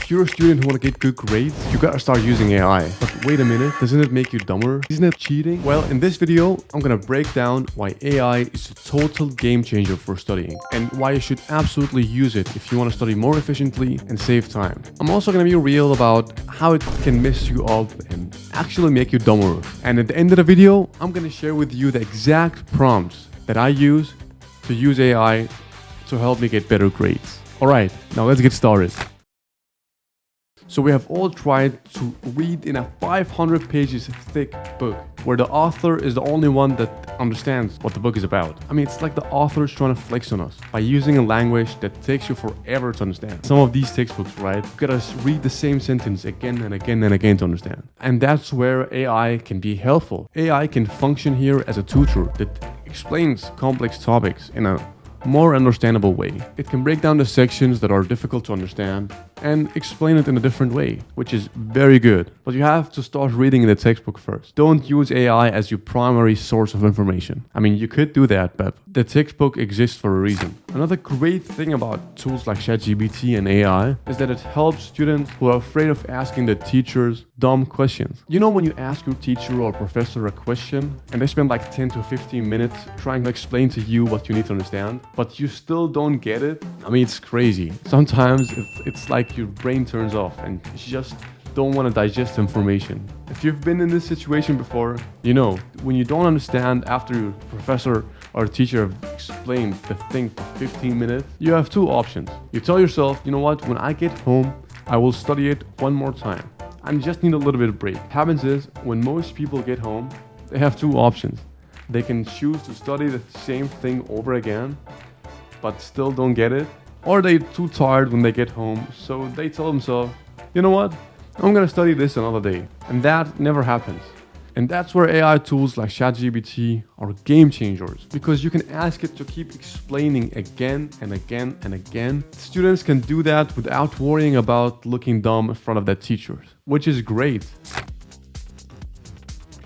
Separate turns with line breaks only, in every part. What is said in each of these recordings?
If you're a student who want to get good grades, you gotta start using AI. But wait a minute, doesn't it make you dumber? Isn't it cheating? Well, in this video, I'm gonna break down why AI is a total game changer for studying and why you should absolutely use it if you want to study more efficiently and save time. I'm also gonna be real about how it can mess you up and actually make you dumber. And at the end of the video, I'm gonna share with you the exact prompts that I use to use AI to help me get better grades. Alright, now let's get started. So we have all tried to read in a 500 pages thick book where the author is the only one that understands what the book is about. I mean, it's like the author is trying to flex on us by using a language that takes you forever to understand. Some of these textbooks, right, you gotta read the same sentence again and again and again to understand. And that's where AI can be helpful. AI can function here as a tutor that explains complex topics in a more understandable way. It can break down the sections that are difficult to understand and explain it in a different way, which is very good. But you have to start reading in the textbook first. Don't use AI as your primary source of information. I mean, you could do that, but the textbook exists for a reason. Another great thing about tools like ChatGPT and AI is that it helps students who are afraid of asking the teachers dumb questions. You know, when you ask your teacher or professor a question and they spend like 10 to 15 minutes trying to explain to you what you need to understand, but you still don't get it? I mean, it's crazy. Sometimes it's like your brain turns off and you just don't want to digest information. If you've been in this situation before, you know, when you don't understand after your professor or teacher have explained the thing for 15 minutes, you have two options. You tell yourself, you know what, when I get home, I will study it one more time. I just need a little bit of break. What happens is, when most people get home, they have two options. They can choose to study the same thing over again, but still don't get it, or they're too tired when they get home, so they tell themselves, you know what, I'm gonna study this another day. And that never happens. And that's where AI tools like ChatGPT are game changers, because you can ask it to keep explaining again and again and again. Students can do that without worrying about looking dumb in front of their teachers, which is great.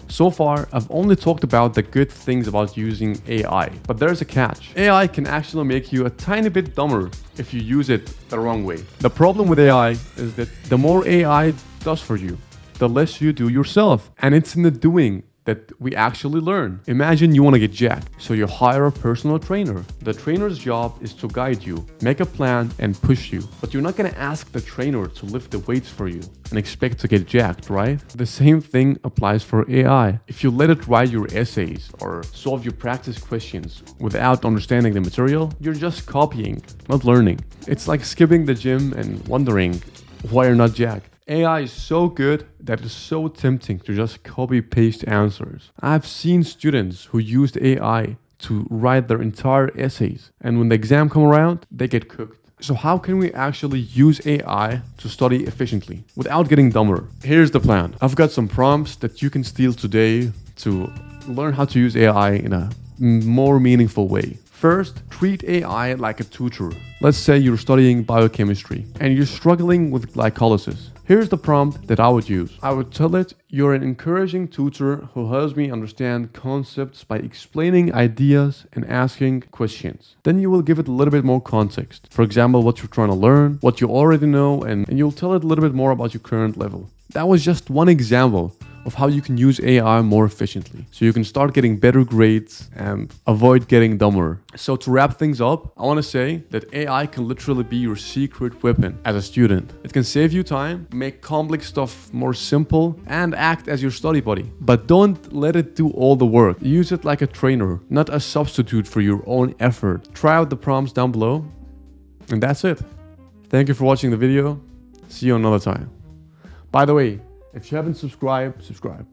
So far, I've only talked about the good things about using AI, but there's a catch. AI can actually make you a tiny bit dumber if you use it the wrong way. The problem with AI is that the more AI does for you, the less you do yourself. And it's in the doing that we actually learn. Imagine you want to get jacked, so you hire a personal trainer. The trainer's job is to guide you, make a plan and push you. But you're not going to ask the trainer to lift the weights for you and expect to get jacked, right? The same thing applies for AI. If you let it write your essays or solve your practice questions without understanding the material, you're just copying, not learning. It's like skipping the gym and wondering why you're not jacked. AI is so good that it's so tempting to just copy-paste answers. I've seen students who used AI to write their entire essays, and when the exam come around, they get cooked. So how can we actually use AI to study efficiently without getting dumber? Here's the plan. I've got some prompts that you can steal today to learn how to use AI in a more meaningful way. First, treat AI like a tutor. Let's say you're studying biochemistry and you're struggling with glycolysis. Here's the prompt that I would use. I would tell it, you're an encouraging tutor who helps me understand concepts by explaining ideas and asking questions. Then you will give it a little bit more context. For example, what you're trying to learn, what you already know, and you'll tell it a little bit more about your current level. That was just one example of how you can use AI more efficiently, so you can start getting better grades and avoid getting dumber. So to wrap things up, I want to say that AI can literally be your secret weapon as a student. It can save you time, make complex stuff more simple, and act as your study buddy. But don't let it do all the work. Use it like a trainer, not a substitute for your own effort. Try out the prompts down below, and that's it. Thank you for watching the video. See you another time. By the way, if you haven't subscribed, subscribe.